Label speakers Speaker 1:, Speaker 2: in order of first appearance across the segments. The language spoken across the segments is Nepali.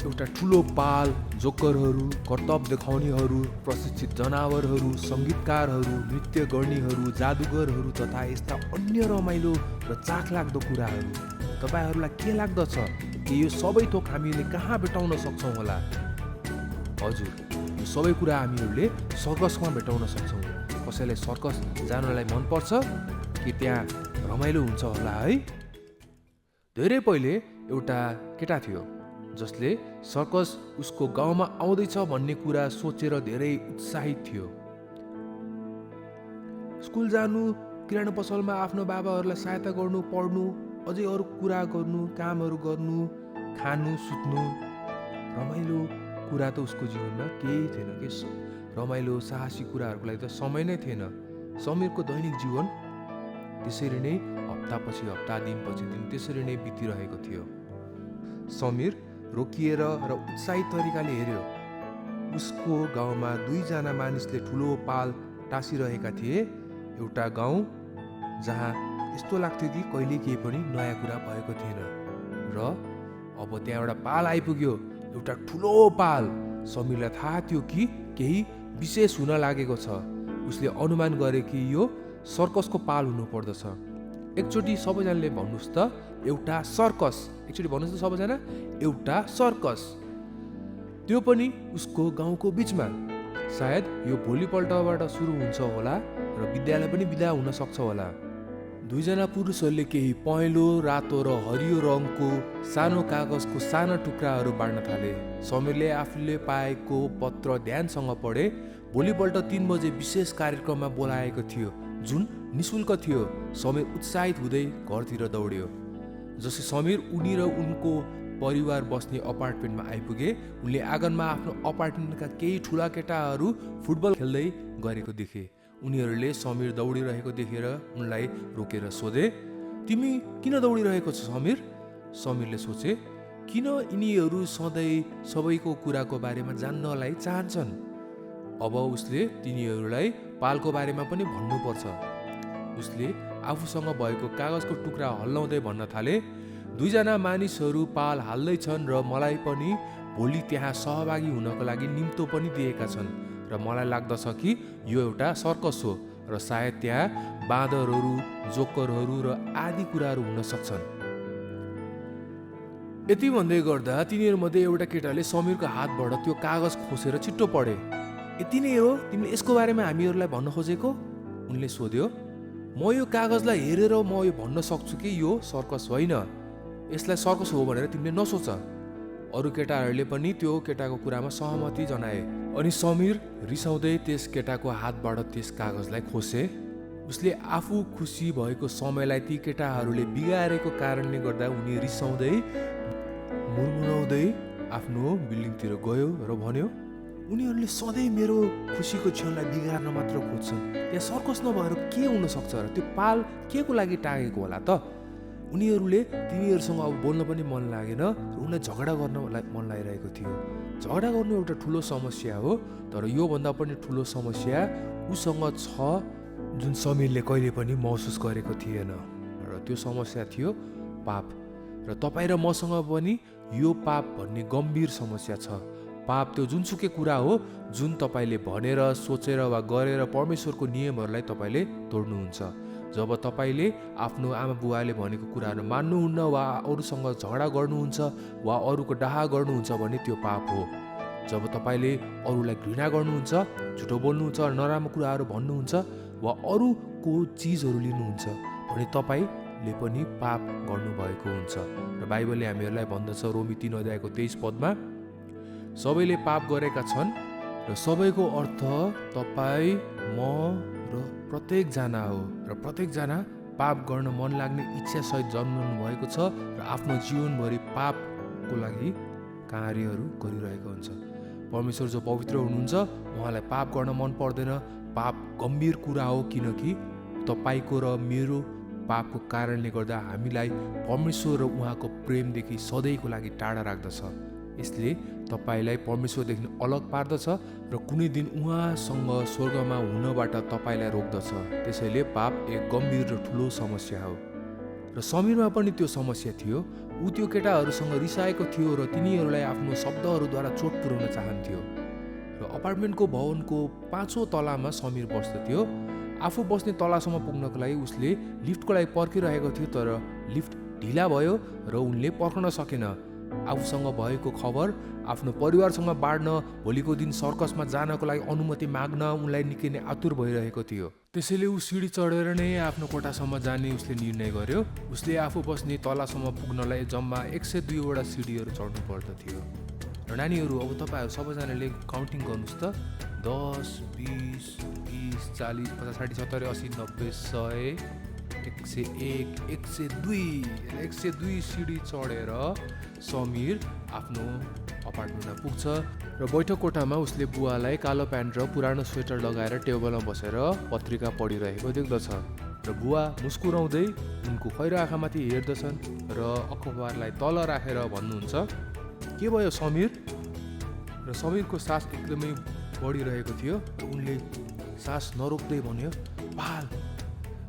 Speaker 1: एउटा ठुलो पाल, जोकरहरू, कर्तव्य देखाउनेहरू, प्रशिक्षित जनावरहरू, सङ्गीतकारहरू, नृत्य गर्नेहरू, जादुगरहरू तथा यस्ता अन्य रमाइलो र चाखलाग्दो कुराहरू। तपाईहरूलाई के लाग्दछ कि यो सबै थोक हामीले कहाँ भेटाउन सक्छौँ होला? हजुर, यो सबै कुरा हामीहरूले सर्कसमा भेटाउन सक्छौँ। कसैलाई सर्कस जानलाई मनपर्छ कि त्यहाँ रमाइलो हुन्छ होला है? धेरै पहिले एउटा केटा थियो जसले सर्कस उसको गाउँमा आउँदैछ भन्ने कुरा सोचेर धेरै उत्साहित थियो। स्कुल जानु, किराना पसलमा आफ्नो बाबाहरूलाई सहायता गर्नु, पढ्नु, अझै अरू कुरा गर्नु, कामहरू गर्नु, खानु, सुत्नु, रमाइलो कुरा त उसको जीवनमा केही थिएन के। रमाइलो साहसी कुराहरूको लागि त समय नै थिएन। समीरको दैनिक जीवन त्यसरी नै हप्तापछि हप्ता, दिनपछि दिन त्यसरी नै बितिरहेको थियो। समीर रोकिएर र उत्साहित तरिकाले हेऱ्यो। उसको गाउँमा 2 जना मानिसले ठुलो पाल टाँसिरहेका थिए। एउटा गाउँ जहाँ यस्तो लाग्थ्यो कि कहिले केही पनि नयाँ कुरा भएको थिएन। र अब त्यहाँ एउटा पाल आइपुग्यो, एउटा ठुलो पाल। समीरलाई थाहा थियो कि केही विशेष हुन लागेको छ। उसले अनुमान गरे कि यो सर्कसको पाल हुनु पर्दछ। एकचोटि सबैजनाले भन्नुहोस् त एउटा सर्कस। एकचोटि भन्नुहोस् त सबैजना, एउटा सर्कस। त्यो पनि उसको गाउँको बिचमा। सायद यो भोलिपल्टबाट सुरु हुन्छ होला र विद्यालय पनि बिदा हुन सक्छ होला। 2 जना पुरुषहरूले केही पहेँलो, रातो र हरियो रङको सानो कागजको साना टुक्राहरू बाँड्न थाले। समीरले आफूले पाएको पत्र ध्यानसँग पढे। भोलिपल्ट 3 बजे विशेष कार्यक्रममा बोलाएको थियो जुन निशुल्क थियो। समीर उत्साहित हुँदै घरतिर दौड्यो। जसै समीर उनी र उनको परिवार बस्ने अपार्टमेन्टमा आइपुगे, उनले आँगनमा आफ्नो अपार्टमेन्टका केही ठुला केटाहरू फुटबल खेल्दै गरेको देखे। उनीहरूले समीर दौडिरहेको देखेर उनलाई रोकेर सोधे, तिमी किन दौडिरहेको छ समीर? समीरले सोचे, किन यिनीहरू सधैँ सबैको कुराको बारेमा जान्नलाई चाहन्छन्? अब उसले तिनीहरूलाई पालको बारेमा पनि भन्नुपर्छ। उसले आफूसँग भएको कागजको टुक्रा हल्लाउँदै भन्न थाले, 2 जना मानिसहरू पाल हाल्दैछन् र मलाई पनि भोलि त्यहाँ सहभागी हुनको लागि निम्तो पनि दिएका छन् र मलाई लाग्दछ कि यो एउटा सर्कस हो र सायद त्यहाँ बाँदरहरू, जोकरहरू र आदि कुराहरू हुन सक्छन्। यति भन्दै गर्दा तिनीहरूमध्ये एउटा केटाले समीरको हातबाट त्यो कागज खोसेर छिट्टो पढे। यति नै हो तिमीले यसको बारेमा हामीहरूलाई भन्न खोजेको? उनले सोध्यो। म यो कागजलाई हेरेर म यो भन्न सक्छु कि यो सर्कस होइन। यसलाई सर्कस हो भनेर तिमीले नसोच। अरू केटाहरूले पनि त्यो केटाको कुरामा सहमति जनाए। अनि समीर रिसाउँदै त्यस केटाको हातबाट त्यस कागजलाई खोसे। उसले आफू खुसी भएको समयलाई ती केटाहरूले बिगारेको कारणले गर्दा उनी रिसाउँदै मुर्मुराउँदै आफ्नो बिल्डिङतिर गयो र भन्यो, उनीहरूले सधैँ मेरो खुसीको क्षणलाई बिगार्न मात्र खोज्छन्। त्यहाँ सर्कस नभएर के हुन सक्छ र? त्यो पाल के को लागि टाँगेको होला त? उनीहरूले तिनीहरूसँग अब बोल्न पनि मन लागेन र उनलाई झगडा गर्न मन लागिरहेको थियो। झगडा गर्नु एउटा ठुलो समस्या हो, तर योभन्दा पनि ठुलो समस्या उसँग छ जुन समीरले कहिले पनि महसुस गरेको थिएन। र त्यो समस्या थियो पाप। र तपाईँ र मसँग पनि यो पाप भन्ने गम्भीर समस्या छ। पाप त्यो जुनसुकै कुरा हो जुन तपाईँले भनेर, सोचेर वा गरेर परमेश्वरको नियमहरूलाई तपाईँले तोड्नुहुन्छ। जब तपाईँले आफ्नो आमा बुवाले भनेको कुराहरू मान्नुहुन्न वा अरूसँग झगडा गर्नुहुन्छ वा अरूको डाहा गर्नुहुन्छ भने त्यो पाप हो। जब तपाईँले अरूलाई घृणा गर्नुहुन्छ, झुटो बोल्नुहुन्छ, नराम्रो कुराहरू भन्नुहुन्छ वा अरूको चिजहरू लिनुहुन्छ भने तपाईँले पनि पाप गर्नुभएको हुन्छ। र बाइबलले हामीहरूलाई भन्दछ रोमी 3:23 सबैले पाप गरेका छन् र सबैको अर्थ तपाईँ, म र प्रत्येकजना हो। र प्रत्येकजना पाप गर्न मन लाग्ने इच्छा सहित जन्मनु भएको छ र आफ्नो जीवनभरि पापको लागि कार्यहरू गरिरहेको हुन्छ। परमेश्वर जो पवित्र हुनुहुन्छ उहाँलाई पाप गर्न मन पर्दैन। पाप गम्भीर कुरा हो किनकि तपाईँको र मेरो पापको कारणले गर्दा हामीलाई परमेश्वर र उहाँको प्रेमदेखि सधैँको लागि टाढा राख्दछ। यसले तपाईँलाई परमेश्वरदेखि अलग पार्दछ र कुनै दिन उहाँसँग स्वर्गमा हुनबाट तपाईँलाई रोक्दछ। त्यसैले पाप एक गम्भीर र ठुलो समस्या हो। र समीरमा पनि त्यो समस्या थियो। ऊ त्यो केटाहरूसँग रिसाएको थियो र तिनीहरूलाई आफ्नो शब्दहरूद्वारा चोट पुर्याउन चाहन्थ्यो। र अपार्टमेन्टको भवनको 5औं तलामा समीर बस्दथ्यो। आफू बस्ने तलासम्म पुग्नको लागि उसले लिफ्टको लागि पर्खिरहेको थियो, तर लिफ्ट ढिला भयो र उनले पर्खन सकेन। आफूसँग भएको खबर आफ्नो परिवारसँग बाँड्न, भोलिको दिन सर्कसमा जानको लागि अनुमति माग्न उनलाई निकै नै आतुर भइरहेको थियो। त्यसैले ऊ सिडी चढेर नै आफ्नो कोठासम्म जाने उसले निर्णय गर्यो। उसले आफू बस्ने तलासम्म पुग्नलाई जम्मा 102 वटा सिडीहरू चढ्नु पर्दथ्यो। र नानीहरू, अब तपाईँहरू सबैजनाले काउन्टिङ गर्नुहोस् त। 10, 20, 30, 40, 50, 60, 70, 80, 90, 100, 101, 102 सिडी चढेर समीर आफ्नो अपार्टमेन्टमा पुग्छ र बैठक कोठामा उसले बुवालाई कालो प्यान्ट र पुरानो स्वेटर लगाएर टेबलमा बसेर पत्रिका पढिरहेको देख्दछ। र बुवा मुस्कुराउँदै उनको खैरो आँखामाथि हेर्दछन् र अखबारलाई तल राखेर भन्नुहुन्छ, के भयो समीर? र समीरको सास एकदमै बढिरहेको थियो र उनले सास नरोक्दै भन्यो, पाल,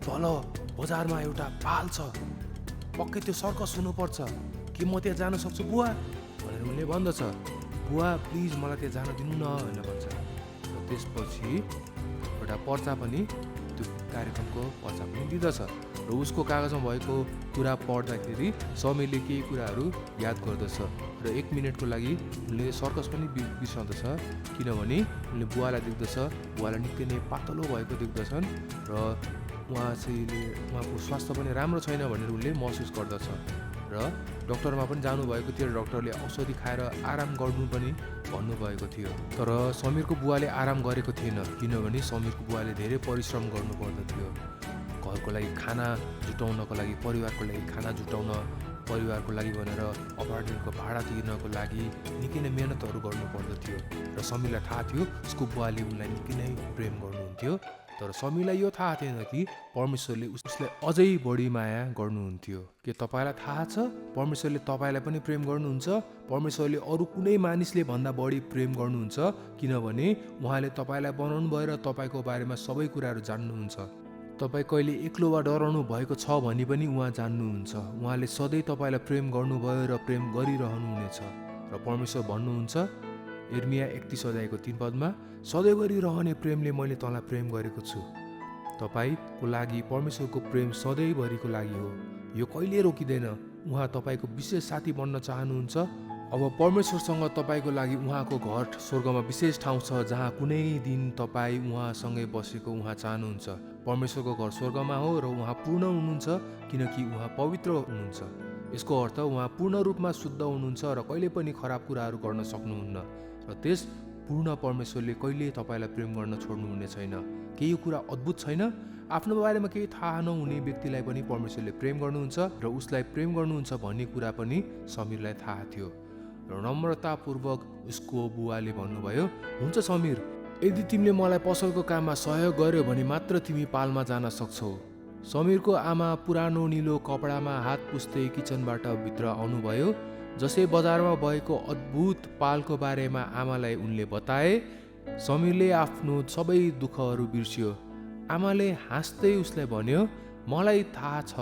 Speaker 1: तल बजारमा एउटा पाल छ, पक्कै त्यो सर्कस हुनुपर्छ, के म त्यहाँ जान सक्छु बुवा? भनेर उनले भन्दछ। बुवा प्लिज मलाई त्यहाँ जान दिनु न भनेर भन्छ। र त्यसपछि एउटा पर्चा पनि, त्यो कार्यक्रमको पर्चा पनि दिँदछ र उसको कागजमा भएको कुरा पढ्दाखेरि समीरले केही कुराहरू याद गर्दछ र 1 मिनटको लागि उनले सर्कस पनि बिर्सँदछ, किनभने उनले बुवालाई देख्दछ। बुवालाई निकै नै पातलो भएको देख्दछन् र उहाँको स्वास्थ्य पनि राम्रो छैन भनेर उनले महसुस गर्दछ। र डक्टरमा पनि जानुभएको थियो र डक्टरले औषधि खाएर आराम गर्नु पनि भन्नुभएको थियो। तर समीरको बुवाले आराम गरेको थिएन, किनभने समीरको बुवाले धेरै परिश्रम गर्नुपर्दथ्यो। घरको लागि खाना जुटाउनको लागि, परिवारको लागि खाना जुटाउन, परिवारको लागि भनेर अपार्टमेन्टको भाडा तिर्नको लागि निकै नै मेहनतहरू गर्नुपर्दथ्यो। र समीरलाई थाहा थियो उसको बुवाले उनलाई निकै नै प्रेम गर्नुहुन्थ्यो, तर समीरलाई यो थाहा थिएन कि परमेश्वरले उसलाई अझै बढी माया गर्नुहुन्थ्यो। के तपाईँलाई थाहा छ परमेश्वरले तपाईँलाई पनि प्रेम गर्नुहुन्छ? परमेश्वरले अरू कुनै मानिसले भन्दा बढी प्रेम गर्नुहुन्छ, किनभने उहाँले तपाईँलाई बनाउनु भयो र तपाईँको बारेमा सबै कुराहरू जान्नुहुन्छ। तपाईँ कहिले एक्लो वा डराउनु भएको छ भने पनि उहाँ जान्नुहुन्छ। उहाँले सधैँ तपाईँलाई प्रेम गर्नुभयो र प्रेम गरिरहनुहुनेछ। र परमेश्वर भन्नुहुन्छ यिर्मिया 31:3 पदमा, सधैँभरि रहने प्रेमले मैले तँलाई प्रेम गरेको छु। तपाईँको लागि परमेश्वरको प्रेम सधैँभरिको लागि हो, यो कहिले रोकिँदैन। उहाँ तपाईँको विशेष साथी बन्न चाहनुहुन्छ। अब परमेश्वरसँग तपाईँको लागि उहाँको घर स्वर्गमा विशेष ठाउँ छ, जहाँ कुनै दिन तपाईँ उहाँसँगै बसेको उहाँ चाहनुहुन्छ। परमेश्वरको घर स्वर्गमा हो र उहाँ पूर्ण हुनुहुन्छ, किनकि उहाँ पवित्र हुनुहुन्छ। यसको अर्थ उहाँ पूर्ण रूपमा शुद्ध हुनुहुन्छ र कहिले पनि खराब कुराहरू गर्न सक्नुहुन्न। र त्यस पूर्ण परमेश्वरले कहिले तपाईँलाई प्रेम गर्न छोड्नुहुने छैन। केही कुरा अद्भुत छैन? आफ्नो बारेमा केही थाहा नहुने व्यक्तिलाई पनि परमेश्वरले प्रेम गर्नुहुन्छ र उसलाई प्रेम गर्नुहुन्छ भन्ने कुरा पनि समीरलाई थाहा थियो। र नम्रतापूर्वक उसको बुवाले भन्नुभयो, हुन्छ समीर, यदि तिमीले मलाई पसलको काममा सहयोग गर्यो भने मात्र तिमी पालमा जान सक्छौ। समीरको आमा पुरानो निलो कपडामा हात पुस्दै किचनबाट भित्र आउनुभयो। जसै बजारमा भएको अद्भुत पालको बारेमा आमालाई उनले बताए, समीरले आफ्नो सबै दुःखहरू बिर्सियो। आमाले हाँस्दै उसलाई भन्यो, मलाई थाहा छ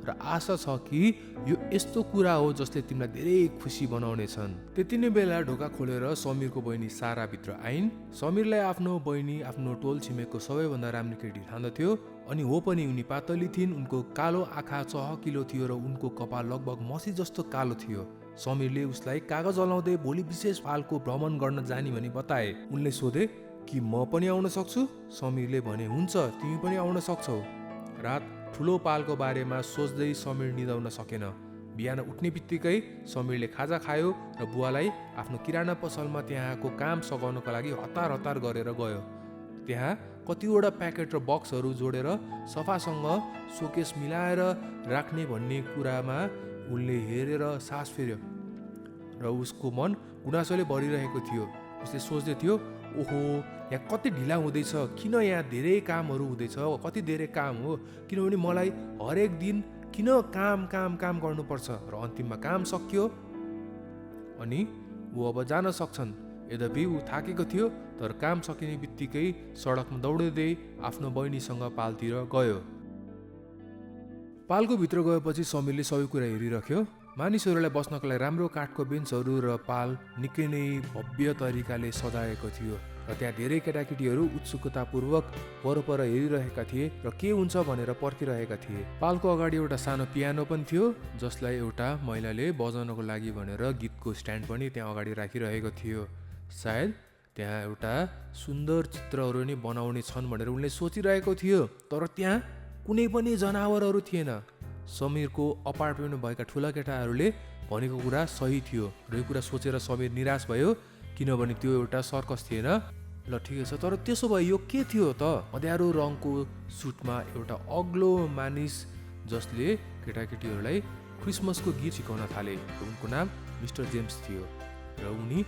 Speaker 1: र आशा छ कि यो यस्तो कुरा हो जसले तिमीलाई धेरै खुसी बनाउनेछन्। त्यति नै बेला ढोका खोलेर समीरको बहिनी सारा भित्र आइन्। समीरलाई आफ्नो बहिनी आफ्नो टोल छिमेकको सबैभन्दा राम्रो केटी ठान्दथ्यो, अनि हो पनि उनी पातली थिइन्। उनको कालो आँखा चहकिलो थियो र उनको कपाल लगभग मसी जस्तो कालो थियो। समीरले उसलाई कागज हलाउँदै भोलि विशेष पालको भ्रमण गर्न जाने भनी बताए। उनले सोधे, कि म पनि आउन सक्छु? समीरले भने, हुन्छ, तिमी पनि आउन सक्छौ। रात ठुलो पालको बारेमा सोच्दै समीर निदाउन सकेन। बिहान उठ्ने बित्तिकै समीरले खाजा खायो र बुवालाई आफ्नो किराना पसलमा त्यहाँको काम सघाउनको लागि हतार हतार गरेर गयो। त्यहाँ कतिवटा प्याकेट र बक्सहरू जोडेर सफासँग सोकेस मिलाएर राख्ने भन्ने कुरामा उनले हेरेर सास फेर्यो र उसको मन गुनासोले भरिरहेको थियो। उसले सोच्दै थियो, ओहो, यहाँ कति ढिला हुँदैछ, किन यहाँ धेरै कामहरू हुँदैछ, कति धेरै काम हो, किनभने मलाई हरेक दिन किन काम काम काम गर्नुपर्छ। र अन्तिममा काम सकियो अनि ऊ अब जान सक्छन्। यद्यपि ऊ थाकेको थियो, तर काम सकिने बित्तिकै सडकमा दौडिँदै आफ्नो बहिनीसँग पालतिर गयो। पालको भित्र गएपछि समीरले सबै कुरा हेरिरह्यो। मानिसहरूलाई बस्नको लागि राम्रो काठको बेन्चहरू र पाल निकै नै भव्य तरिकाले सजाएको थियो र त्यहाँ धेरै केटाकेटीहरू उत्सुकतापूर्वक वरपर हेरिरहेका थिए र के हुन्छ भनेर पर्खिरहेका थिए। पालको अगाडि एउटा सानो पियानो पनि थियो जसलाई एउटा महिलाले बजाउनको लागि भनेर गीतको स्ट्यान्ड पनि त्यहाँ अगाडि राखिरहेको थियो। सायद त्यहाँ एउटा सुन्दर चित्रहरू नि बनाउने छन् भनेर उनले सोचिरहेको थियो, तर त्यहाँ कुनै पनि जनावरहरू थिएन। समीरको अपार्टमेन्टमा भएका ठुला केटाहरूले भनेको कुरा सही थियो र यो कुरा सोचेर समीर निराश भयो, किनभने त्यो एउटा सर्कस थिएन। ल ठिकै छ, तर त्यसो भए यो के थियो त? अँध्यारो रङको सुटमा एउटा अग्लो मानिस जसले केटाकेटीहरूलाई क्रिसमसको गीत सिकाउन थाले। उनको नाम मिस्टर जेम्स थियो र उनी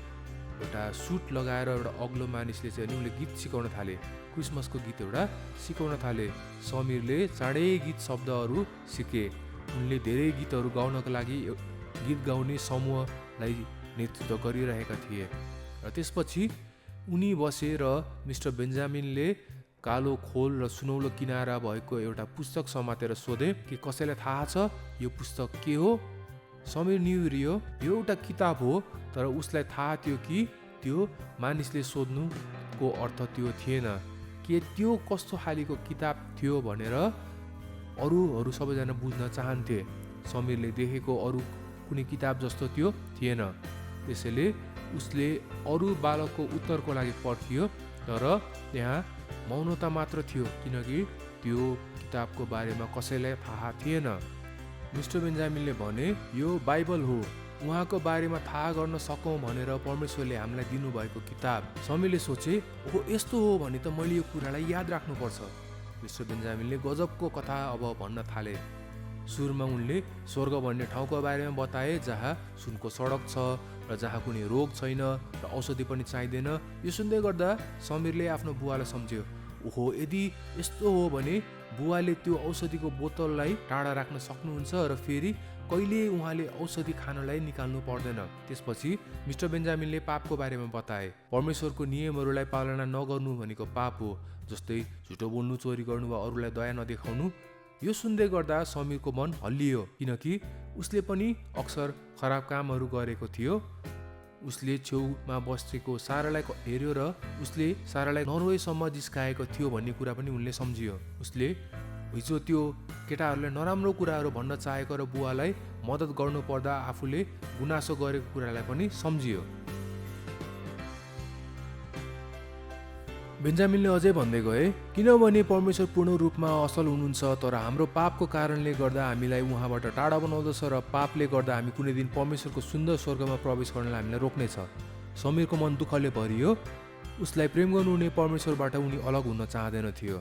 Speaker 1: एउटा सुट लगाएर एउटा अग्लो मानिसले चाहिँ उनले गीत सिकाउन थाले, क्रिसमसको गीत एउटा सिकाउन थाले। समीरले चाँडै गीत शब्दहरू सिके। उनले धेरै गीतहरू गाउनको लागि गीत गाउने समूहलाई नेतृत्व गरिरहेका थिए र त्यसपछि उनी बसे र मिस्टर बेन्जामिनले कालो खोल र सुनौलो किनारा भएको एउटा पुस्तक समातेर सोधे कि कसैलाई थाहा छ यो पुस्तक के हो? समीर निहुरियो। यो एउटा किताब हो, तर उसलाई थाहा थियो कि त्यो मानिसले सोध्नुको अर्थ त्यो थिएन। के त्यो कस्तो खालीको किताब थियो भनेर अरूहरू सबैजना बुझ्न चाहन्थे। समीरले देखेको अरू कुनै किताब जस्तो त्यो थिएन। त्यसैले उसले अरू बालकको उत्तरको लागि पर्खियो, तर त्यहाँ मौनता मात्र थियो, किनकि त्यो किताबको बारेमा कसैलाई थाहा थिएन। मिस्टर बेन्जामिनले भने यो बाइबल हो, उहाँको बारेमा थाहा गर्न सकौँ भनेर परमेश्वरले हामीलाई दिनुभएको किताब। समीरले सोचे, ओहो यस्तो हो भने त मैले यो कुरालाई याद राख्नुपर्छ। मिस्टर बेन्जामिनले गजबको कथा अब भन्न थाले। सुरुमा उनले स्वर्ग भन्ने ठाउँको बारेमा बताए जहाँ सुनको सडक छ र जहाँ कुनै रोग छैन र औषधि पनि चाहिँदैन। यो सुन्दै गर्दा समीरले आफ्नो बुवालाई सम्झ्यो, ओहो यदि यस्तो हो भने बुवाले त्यो औषधिको बोतललाई टाढा राख्न सक्नुहुन्छ र फेरि कहिले उहाँले औषधि खानलाई निकाल्नु पर्दैन। त्यसपछि मिस्टर बेन्जामिनले पापको बारेमा बताए। परमेश्वरको नियमहरूलाई पालना नगर्नु भनेको पाप हो, जस्तै झुटो बोल्नु, चोरी गर्नु वा अरूलाई दया नदेखाउनु। यो सुन्दै गर्दा समीरको मन हल्लियो, किनकि उसले पनि अक्सर खराब कामहरू गरेको थियो। उसले छेउमा बसेको सारालाई हेर्यो र उसले सारालाई नरोएसम्म जिस्काएको थियो भन्ने कुरा पनि उनले सम्झियो। उसले हिजो त्यो केटाहरूले नराम्रो कुराहरू भन्न चाहेको र बुवालाई मद्दत गर्नु पर्दा आफूले गुनासो गरेको कुरालाई पनि सम्झियो। बेन्जामिनले अझै भन्दै गए, किनभने परमेश्वर पूर्ण रूपमा असल हुनुहुन्छ, तर हाम्रो पापको कारणले गर्दा हामीलाई उहाँबाट टाढा बनाउँदछ र पापले गर्दा हामी कुनै दिन परमेश्वरको सुन्दर स्वर्गमा प्रवेश गर्नलाई हामीलाई रोक्नेछ। समीरको मन दुःखले भरियो। उसलाई प्रेम गर्नुहुने परमेश्वरबाट उनी अलग हुन चाहँदैन थियो।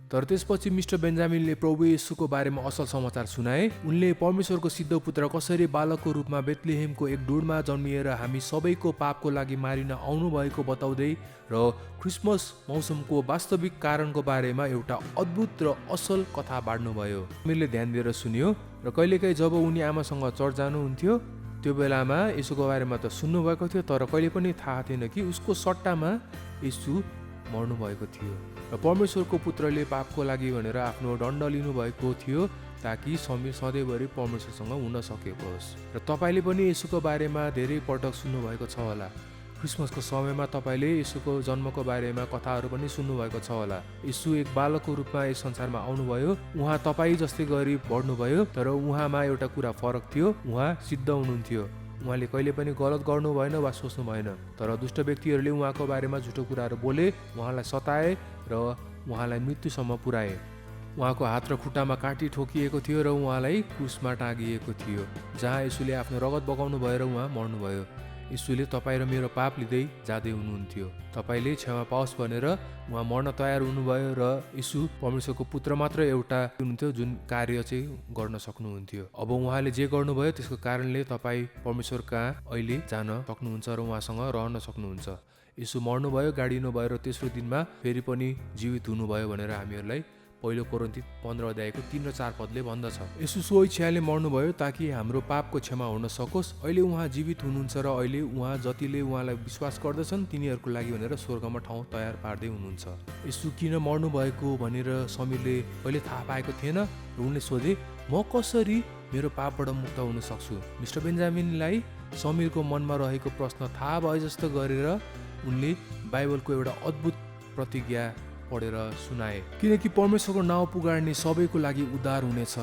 Speaker 1: तर त्यसपछि मिस्टर बेन्जामिनले प्रभु येशूको बारेमा असल समाचार सुनाए। उनले परमेश्वरको सिद्ध पुत्र कसरी बालकको रूपमा बेथलेहेमको एक ढुँडमा जन्मिएर हामी सबैको पापको लागि मारिन आउनु भएको बताउँदै र क्रिसमस मौसमको वास्तविक कारणको बारेमा एउटा अद्भुत र असल कथा बाँड्नुभयो। समीरले ध्यान दिएर सुन्यो र कहिलेकाहीँ जब उनी आमासँग चर्च जानुहुन्थ्यो त्यो बेलामा येशूको बारेमा त सुन्नुभएको थियो, तर कहिले पनि थाहा थिएन कि उसको सट्टामा येशू मर्नु भएको थियो र परमेश्वरको पुत्रले पापको लागि भनेर आफ्नो दण्ड लिनुभएको थियो ताकि समीर सधैँभरि परमेश्वरसँग हुन सकेको होस्। र तपाईँले पनि येशूको बारेमा धेरै पटक सुन्नुभएको छ होला। क्रिसमसको समयमा तपाईँले येशूको जन्मको बारेमा कथाहरू पनि सुन्नुभएको छ होला। येशू एक बालकको रूपमा यस संसारमा आउनुभयो। उहाँ तपाईँ जस्तै गरी बढ्नुभयो, तर उहाँमा एउटा कुरा फरक थियो, उहाँ सिद्ध हुनुहुन्थ्यो। उहाँले कहिले पनि गलत गर्नु भएन वा सोच्नु भएन, तर दुष्ट व्यक्तिहरूले उहाँको बारेमा झुटो कुराहरू बोले, उहाँलाई सताए र उहाँलाई मृत्युसम्म पुर्याए। उहाँको हात र खुट्टामा काटी ठोकिएको थियो र उहाँलाई क्रुसमा टाँगिएको थियो, जहाँ येशूले आफ्नो रगत बगाउनु भयो र उहाँ मर्नुभयो। येशूले तपाईँ र मेरो पाप लिँदै जाँदै हुनुहुन्थ्यो, तपाईँले क्षमा पाओस् भनेर उहाँ मर्न तयार हुनुभयो र येशू परमेश्वरको पुत्र मात्र एउटा हुनुहुन्थ्यो जुन कार्य चाहिँ गर्न सक्नुहुन्थ्यो। अब उहाँले जे गर्नुभयो त्यसको कारणले तपाईँ परमेश्वर कहाँ अहिले जान सक्नुहुन्छ र उहाँसँग रहन सक्नुहुन्छ। येशू मर्नुभयो, गाडिनु भयो र तेस्रो दिनमा फेरि पनि जीवित हुनुभयो भनेर हामीहरूलाई पहिलो कोरिन्थी 15 अध्यायको 3 र 4 पदले भन्दछ। येशू सो इच्छाले मर्नुभयो ताकि हाम्रो पापको क्षमा हुन सकोस्। अहिले उहाँ जीवित हुनुहुन्छ र अहिले उहाँ जतिले उहाँलाई विश्वास गर्दछन् तिनीहरूको लागि भनेर स्वर्गमा ठाउँ तयार पार्दै हुनुहुन्छ। येशू किन मर्नु भएको भनेर समीरले पहिले थाहा पाएको थिएन र उनले सोधे, म कसरी मेरो पापबाट मुक्त हुन सक्छु? मिस्टर बेन्जामिनलाई समीरको मनमा रहेको प्रश्न थाहा भए जस्तो गरेर उनले बाइबलको एउटा अद्भुत प्रतिज्ञा पढेर सुनाए। किनकि परमेश्वरको नाउँ पुकार्ने सबैको लागि उद्धार हुनेछ।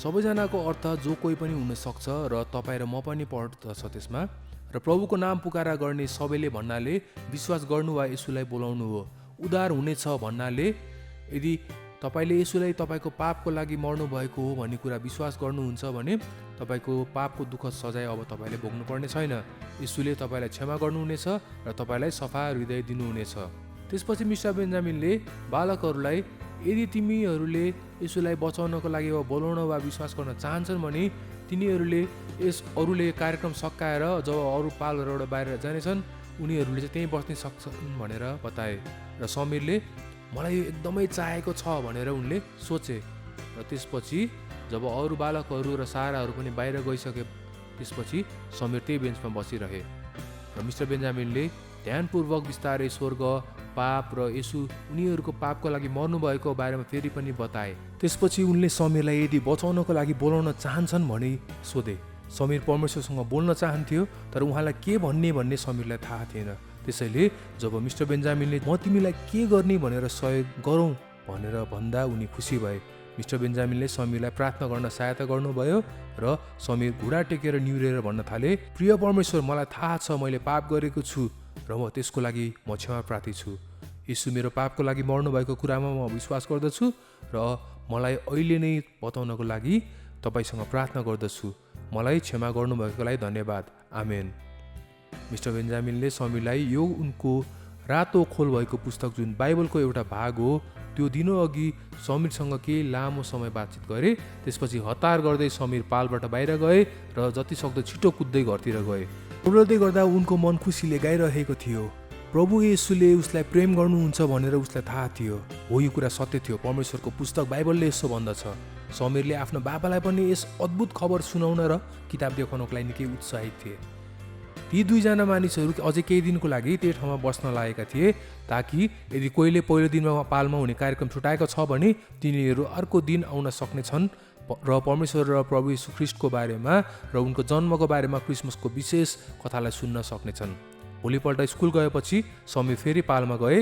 Speaker 1: सबैजनाको अर्थ जो कोही पनि हुन सक्छ र तपाईँ र म पनि पर्दछ त्यसमा। र प्रभुको नाम पुकारा गर्ने सबैले भन्नाले विश्वास गर्नु वा येशूलाई बोलाउनु हो। उद्धार हुनेछ भन्नाले यदि तपाईँले येशूलाई तपाईँको पापको लागि मर्नु भएको हो भन्ने कुरा विश्वास गर्नुहुन्छ भने तपाईँको पापको दुःख सजाय अब तपाईँले भोग्नु पर्ने छैन। येशूले तपाईँलाई क्षमा गर्नुहुनेछ र तपाईँलाई सफा हृदय दिनुहुनेछ। त्यसपछि मिस्टर बेन्जामिनले बालकहरूलाई यदि तिमीहरूले येशूलाई बचाउनको लागि वा बोलाउन वा विश्वास गर्न चाहन्छन् भने तिनीहरूले अरूले कार्यक्रम सकाएर जब अरू पालहरूबाट बाहिर जानेछन् उनीहरूले चाहिँ त्यहीँ बस्न सक्छन् भनेर बताए। र समीरले मलाई यो एकदमै चाहेको छ भनेर उनले सोचे। र त्यसपछि जब अरू बालकहरू र साराहरू पनि बाहिर गइसके त्यसपछि समीर त्यही बेन्चमा बसिरहे। र मिस्टर बेन्जामिनले ध्यानपूर्वक बिस्तारै स्वर्ग, पाप र येशू उनीहरूको पापको लागि मर्नुभएको बारेमा फेरि पनि बताए। त्यसपछि उनले समीरलाई यदि बचाउनको लागि बोलाउन चाहन्छन् भने सोधे। समीर परमेश्वरसँग बोल्न चाहन्थ्यो तर उहाँलाई के भन्ने समीरलाई थाहा थिएन। त्यसैले जब मिस्टर बेन्जामिनले म तिमीलाई के गर्ने भनेर सहयोग गरौँ भनेर भन्दा उनी खुसी भए। मिस्टर बेन्जामिनले समीरलाई प्रार्थना गर्न सहायता गर्नुभयो र समीर घुँडा टेकेर निहुरेर भन्न थाले, प्रिय परमेश्वर, मलाई थाहा छ मैले पाप गरेको छु र म त्यसको लागि म क्षमा प्रार्थी छु। येशू मेरो पापको लागि मर्नु भएको कुरामा म विश्वास गर्दछु र मलाई अहिले नै बताउनको लागि तपाईँसँग प्रार्थना गर्दछु। मलाई क्षमा गर्नुभएको लागि धन्यवाद। आमेन। मिस्टर बेन्जामिनले समीरलाई यो उनको रातो खोल भएको पुस्तक जुन बाइबलको एउटा भाग हो त्यो दिनु अघि समीरसँग केही लामो समय बातचित गरे। त्यसपछि हतार गर्दै समीर पालबाट बाहिर गए र जति सक्दो छिटो कुद्दै घरतिर गए। दौड्दै गर्दा उनको मन खुसीले गाइरहेको थियो। प्रभु येशूले उसलाई प्रेम गर्नुहुन्छ भनेर उसलाई थाहा थियो। हो, यो कुरा सत्य थियो। परमेश्वरको पुस्तक बाइबलले यसो भन्दछ। समीरले आफ्नो बाबालाई पनि यस अद्भुत खबर सुनाउन र किताब देखाउनको लागि निकै उत्साहित थिए। ती दुईजना मानिसहरू अझै केही दिनको लागि त्यही ठाउँमा बस्न लागेका थिए ताकि यदि कोहीले पहिलो दिनमा पालमा हुने कार्यक्रम छुटाएको छ भने तिनीहरू अर्को दिन आउन सक्नेछन् र परमेश्वर र प्रभु येशू ख्रीष्टको बारेमा र उनको जन्मको बारेमा क्रिसमसको विशेष कथालाई सुन्न सक्नेछन्। भोलिपल्ट स्कुल गएपछि समीर फेरि पालमा गए।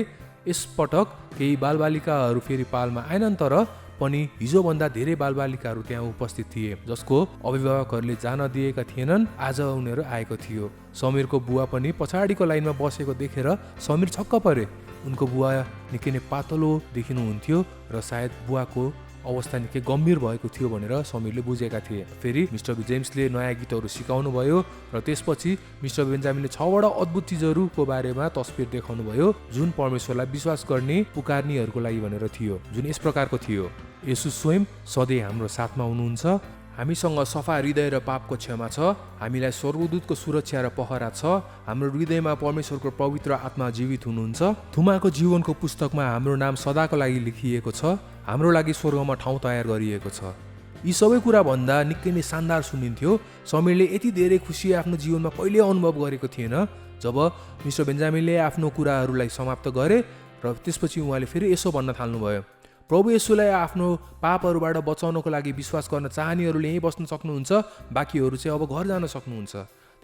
Speaker 1: यसपटक केही बालबालिकाहरू फेरि पालमा आएनन् तर पनि हिजोभन्दा धेरै बालबालिकाहरू त्यहाँ उपस्थित थिए जसको अभिभावकहरूले जान दिएका थिएनन्। आज उनीहरू आएको थियो। समीरको बुवा पनि पछाडिको लाइनमा बसेको देखेर समीर छक्क परे। उनको बुवा निकै नै पातलो देखिनुहुन्थ्यो र सायद बुवाको अवस्था निकै गम्भीर भएको थियो भनेर समीरले बुझेका थिए। फेरि मिस्टर जेम्सले नयाँ गीतहरू सिकाउनु भयो र त्यसपछि मिस्टर बेन्जामिनले 6वटा अद्भुत चिजहरूको बारेमा तस्बिर देखाउनु भयो जुन परमेश्वरलाई विश्वास गर्ने पुकार्नेहरूको लागि भनेर थियो, जुन यस प्रकारको थियो। येशू स्वयं सधैँ हाम्रो साथमा हुनुहुन्छ। हामीसँग सफा हृदय र पापको क्षमा छ। हामीलाई स्वर्गदूतको सुरक्षा र पहरा छ। हाम्रो हृदयमा परमेश्वरको पवित्र आत्मा जीवित हुनुहुन्छ। थुमाको जीवनको पुस्तकमा हाम्रो नाम सदाको लागि लेखिएको छ। हाम्रो लागि स्वर्गमा ठाउँ तयार गरिएको छ। यी सबै कुरा भन्दा निकै नै शानदार सुनिन्थ्यो। समीरले यति धेरै खुसी आफ्नो जीवनमा कहिल्यै अनुभव गरेको थिएन। जब मिस्टर बेन्जामिनले आफ्नो कुराहरूलाई समाप्त गरे र त्यसपछि उहाँले फेरि यसो भन्न थाल्नुभयो, प्रभु येशूलाई आफ्नो पापहरूबाट बचाउनको लागि विश्वास गर्न चाहनेहरूले यहीँ बस्न सक्नुहुन्छ, बाँकीहरू चाहिँ अब घर जान सक्नुहुन्छ।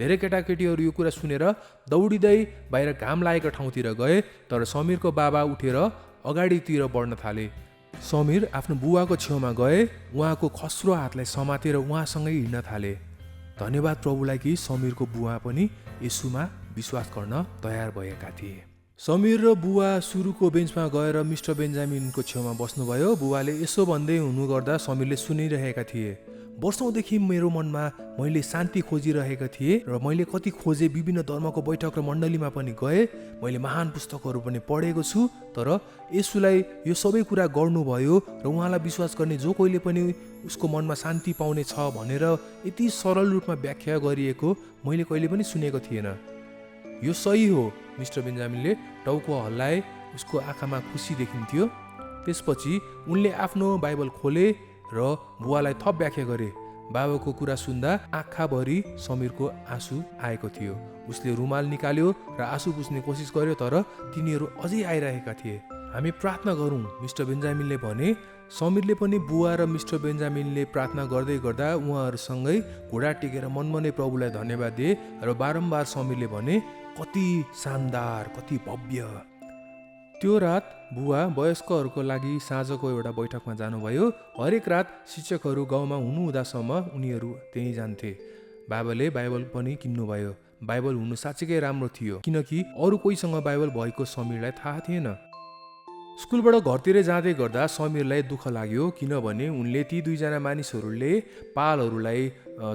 Speaker 1: धेरै केटाकेटीहरू यो कुरा सुनेर दौडिँदै बाहिर घाम लागेको ठाउँतिर गए तर समीरको बाबा उठेर अगाडितिर बढ्न थाले। समीर आफ्नो बुवाको छेउमा गए, उहाँको खस्रो हातलाई समातेर उहाँसँगै हिँड्न थाले। धन्यवाद प्रभुलाई कि समीरको बुवा पनि येशूमा विश्वास गर्न तयार भएका थिए। समीर र बुवा सुरुको बेन्चमा गएर मिस्टर बेन्जामिनको छेउमा बस्नुभयो। बुवाले यसो भन्दै हुनु गर्दा समीरले सुनिरहेका थिए। वर्षौँदेखि मेरो मनमा मैले शान्ति खोजिरहेका थिएँ र मैले कति खोजेँ। विभिन्न धर्मको बैठक र मण्डलीमा पनि गएँ। मैले महान पुस्तकहरू पनि पढेको छु तर येशूलाई यो सबै कुरा गर्नुभयो र उहाँलाई विश्वास गर्ने जो कोहीले पनि उसको मनमा शान्ति पाउने छ भनेर यति सरल रूपमा व्याख्या गरिएको मैले कहिले पनि सुनेको थिएन। यो सही हो। मिस्टर बेन्जामिनले टाउको हल्लाए। उसको आँखामा खुसी देखिन्थ्यो। त्यसपछि उनले आफ्नो बाइबल खोले र बुवालाई थप व्याख्या गरे। बाबाको कुरा सुन्दा आँखाभरि समीरको आँसु आएको थियो। उसले रुमाल निकाल्यो र आँसु पुस्ने कोसिस गर्यो तर तिनीहरू अझै आइरहेका थिए। हामी प्रार्थना गरौँ, मिस्टर बेन्जामिनले भने। समीरले पनि बुवा र मिस्टर बेन्जामिनले प्रार्थना गर्दै गर्दा उहाँहरूसँगै घोडा टेकेर मनमनै प्रभुलाई धन्यवाद दिए र बारम्बार समीरले भने, कति शानदार, कति भव्य। त्यो रात बुवा वयस्कहरूको लागि साँझको एउटा बैठकमा जानुभयो। हरेक रात शिक्षकहरू गाउँमा हुनुहुँदासम्म उनीहरू त्यहीँ जान्थे। बाबाले बाइबल पनि किन्नुभयो। बाइबल हुनु साँच्चीकै राम्रो थियो, किनकि अरू कोहीसँग बाइबल भएको समीरलाई थाहा थिएन। स्कुलबाट घरतिर जाँदै गर्दा समीरलाई दुःख लाग्यो, किनभने उनले ती दुईजना मानिसहरूले पालहरूलाई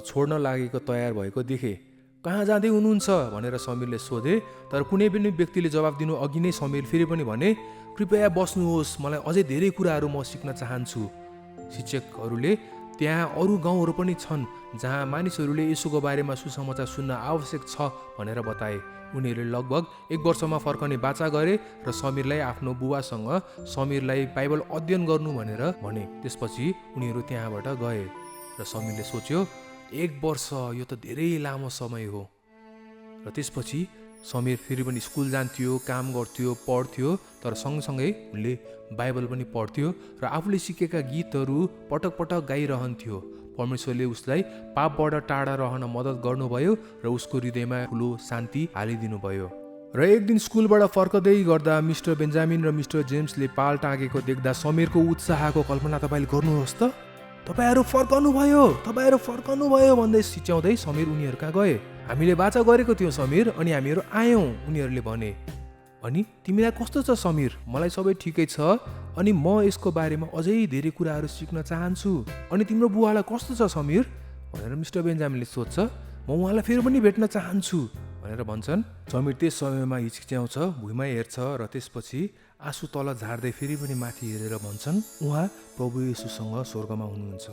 Speaker 1: छोड्न लागेको तयार भएको देखे। कहाँ जाँदै हुनुहुन्छ भनेर समीरले सोधे, तर कुनै पनि व्यक्तिले जवाफ दिनु अघि नै समीर फेरि पनि भने, कृपया बस्नुहोस्, मलाई अझै धेरै कुराहरू म सिक्न चाहन्छु। शिक्षकहरूले त्यहाँ अरू गाउँहरू पनि छन् जहाँ मानिसहरूले येशूको बारेमा सुसमाचार सुन्न आवश्यक छ भनेर बताए। उनीहरूले लगभग 1 वर्षमा फर्कने बाचा गरे र समीरलाई आफ्नो बुवासँग समीरलाई बाइबल अध्ययन गर्नु भनेर भने। त्यसपछि उनीहरू त्यहाँबाट गए र समीरले सोच्यो, 1 वर्ष यो त धेरै लामो समय हो। र त्यसपछि समीर फेरि पनि स्कुल जान्थ्यो, काम गर्थ्यो, पढ्थ्यो, तर सँगसँगै उनले बाइबल पनि पढ्थ्यो र आफूले सिकेका गीतहरू पटक पटक गाइरहन्थ्यो। परमेश्वरले उसलाई पापबाट टाढा रहन मद्दत गर्नुभयो र उसको हृदयमा ठुलो शान्ति हालिदिनु भयो। र एक दिन स्कुलबाट फर्कदै गर्दा मिस्टर बेन्जामिन र मिस्टर जेम्सले पाल टाँगेको देख्दा समीरको उत्साहको कल्पना तपाईँले गर्नुहोस् त। तपाईँहरू फर्कनु भयो भन्दै सिच्याउँदै समीर उनीहरू कहाँ गए। हामीले बाचा गरेको थियौँ समीर, अनि हामीहरू आयौँ, उनीहरूले भने। अनि तिमीलाई कस्तो छ समीर? मलाई सबै ठिकै छ, अनि म यसको बारेमा अझै धेरै कुराहरू सिक्न चाहन्छु। अनि तिम्रो बुवालाई कस्तो छ समीर भनेर मिस्टर बेन्जामिनले सोध्छ। म उहाँलाई फेरि पनि भेट्न चाहन्छु भनेर भन्छन्। समीर त्यस समयमा हिचकिच्याउँछ, भुइँमा हेर्छ र त्यसपछि आँसु तल झार्दै फेरि पनि माथि हेरेर भन्छन्, उहाँ प्रभु येशूसँग स्वर्गमा हुनुहुन्छ।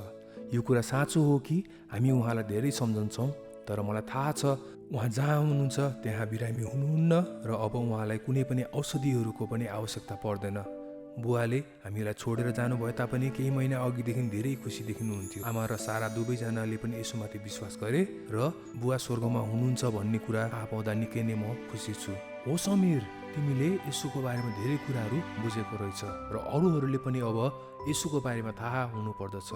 Speaker 1: यो कुरा साँचो हो कि हामी उहाँलाई धेरै सम्झन्छौँ, तर मलाई थाहा छ उहाँ जहाँ हुनुहुन्छ त्यहाँ बिरामी हुनुहुन्न र अब उहाँलाई कुनै पनि औषधिहरूको पनि आवश्यकता पर्दैन। बुवाले हामीलाई छोडेर जानुभए तापनि केही महिना अघिदेखि धेरै खुसी देखिनुहुन्थ्यो। आमा र सारा दुवैजनाले पनि यसोमाथि विश्वास गरे र बुवा स्वर्गमा हुनुहुन्छ भन्ने कुरा थाहा पाउँदा निकै नै म खुसी छु। हो समीर, तिमीले येशूको बारेमा धेरै कुराहरू बुझेको रहेछ र अरूहरूले पनि अब येशूको बारेमा थाहा हुनुपर्दछ।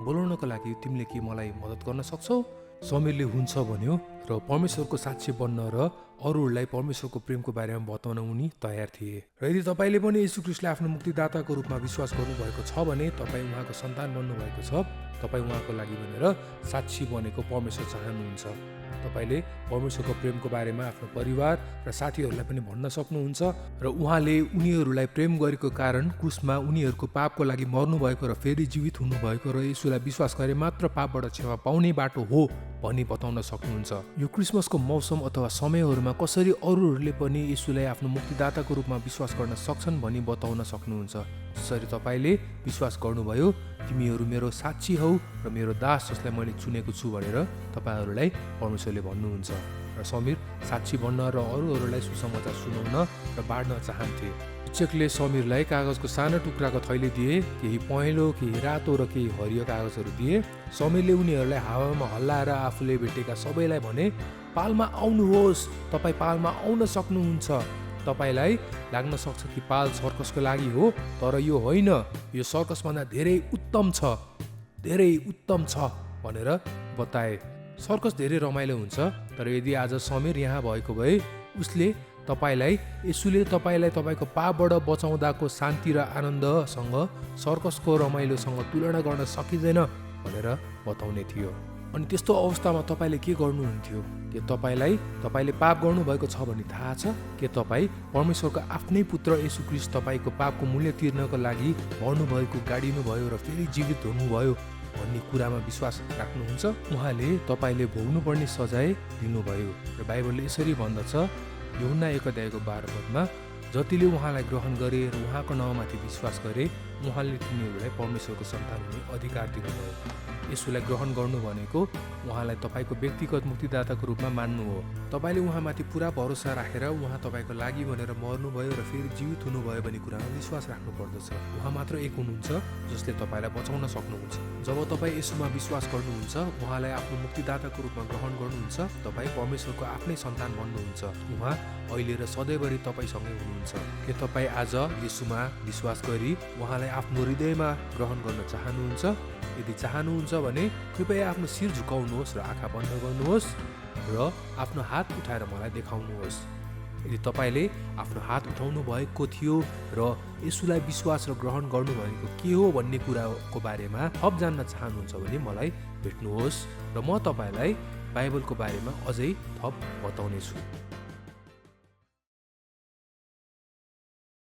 Speaker 1: बोलाउनको लागि तिमीले के मलाई मद्दत गर्न सक्छौ? समीरले हुन्छ भन्यो र परमेश्वरको साक्षी बन्न र अरूहरूलाई परमेश्वरको प्रेमको बारेमा बताउन उनी तयार थिए। र यदि तपाईँले पनि येशू ख्रीष्टलाई आफ्नो मुक्तिदाताको रूपमा विश्वास गर्नुभएको छ भने तपाईँ उहाँको सन्तान बन्नुभएको छ। तपाईँ उहाँको लागि भनेर साक्षी बनेको परमेश्वर चाहनुहुन्छ। तपाईँले परमेश्वरको प्रेमको बारेमा आफ्नो परिवार र साथीहरूलाई पनि भन्न सक्नुहुन्छ र उहाँले उनीहरूलाई प्रेम गरेको कारण क्रुसमा उनीहरूको पापको लागि मर्नुभएको र फेरि जीवित हुनुभएको र येशूलाई विश्वास गरे मात्र पापबाट क्षमा पाउने बाटो हो भनी बताउन सक्नुहुन्छ। यो क्रिसमसको मौसम अथवा समयहरूमा कसरी अरूहरूले पनि येशूलाई आफ्नो मुक्तिदाताको रूपमा विश्वास गर्न सक्छन् भनी बताउन सक्नुहुन्छ। जसरी तपाईँले विश्वास गर्नुभयो, तिमीहरू मेरो साक्षी हौ र मेरो दास जसलाई मैले चुनेको छु भनेर तपाईँहरूलाई परमेश्वरले भन्नुहुन्छ। र समीर साक्षी बन्न र अरूहरूलाई सुसमाचार सुनाउन र बाँड्न चाहन्थे। शिक्षकले समीरलाई कागजको सानो टुक्राको थैली दिए, केही पहेँलो, केही रातो र केही हरियो कागजहरू दिए। समीरले उनीहरूलाई हावामा हल्लाएर आफूले भेटेका सबैलाई भने, पालमा आउनुहोस्, तपाईँ पालमा आउन सक्नुहुन्छ। तपाईँलाई लाग्न सक्छ कि पाल सर्कसको लागि हो, तर यो होइन, यो सर्कसभन्दा धेरै उत्तम छ भनेर बताए। सर्कस धेरै रमाइलो हुन्छ, तर यदि आज समीर यहाँ भएको भए येशूले तपाईँलाई तपाईँको पापबाट बचाउँदाको शान्ति र आनन्दसँग सर्कसको रमाइलोसँग तुलना गर्न सकिँदैन भनेर बताउने थियो। अनि त्यस्तो अवस्थामा तपाईँले के गर्नुहुन्थ्यो? के तपाईँले पाप गर्नुभएको छ भन्ने थाहा छ? के तपाईँ परमेश्वरको आफ्नै पुत्र येशू ख्रीष्ट तपाईँको पापको मूल्य तिर्नको लागि मर्नुभएको, गाडिनुभयो र फेरि जीवित हुनुभयो भन्ने कुरामा विश्वास राख्नुहुन्छ? उहाँले तपाईँले भोग्नुपर्ने सजाय दिनुभयो र बाइबलले यसरी भन्दछ, यूहन्ना 1:12 जतिले उहाँलाई ग्रहण गरे र उहाँको नाउँमाथि विश्वास गरे, उहाँले तिनीहरूलाई परमेश्वरको सन्तान हुने अधिकार दिनुभयो। यसुलाई ग्रहण गर्नु भनेको उहाँलाई तपाईँको व्यक्तिगत मुक्तिदाताको रूपमा मान्नु हो। तपाईँले उहाँमाथि पुरा भरोसा राखेर उहाँ तपाईँको लागि भनेर मर्नुभयो र फेरि जीवित हुनुभयो भन्ने कुरामा विश्वास राख्नु पर्दछ। उहाँ मात्र एक हुनुहुन्छ जसले तपाईँलाई बचाउन सक्नुहुन्छ। जब तपाईँ यसुमा विश्वास गर्नुहुन्छ, उहाँलाई आफ्नो मुक्तिदाताको रूपमा ग्रहण गर्नुहुन्छ, तपाईँ परमेश्वरको आफ्नै सन्तान बन्नुहुन्छ। उहाँ अहिले र सधैँभरि तपाईँसँगै हुनुहुन्छ। के तपाईँ आज यसुमा विश्वास गरी उहाँलाई आफ्नो हृदयमा ग्रहण गर्न चाहनुहुन्छ? यदि चाहनुहुन्छ भने कृपया आफ्नो शिर झुकाउनुहोस् र आँखा बन्द गर्नुहोस् र आफ्नो हात उठाएर मलाई देखाउनुहोस्। यदि तपाईँले आफ्नो हात उठाउनु भएको थियो र यसुलाई विश्वास र ग्रहण गर्नु भनेको के हो भन्ने कुराको बारेमा थप जान्न चाहनुहुन्छ भने मलाई भेट्नुहोस् र म तपाईँलाई बाइबलको बारेमा अझै थप बताउनेछु।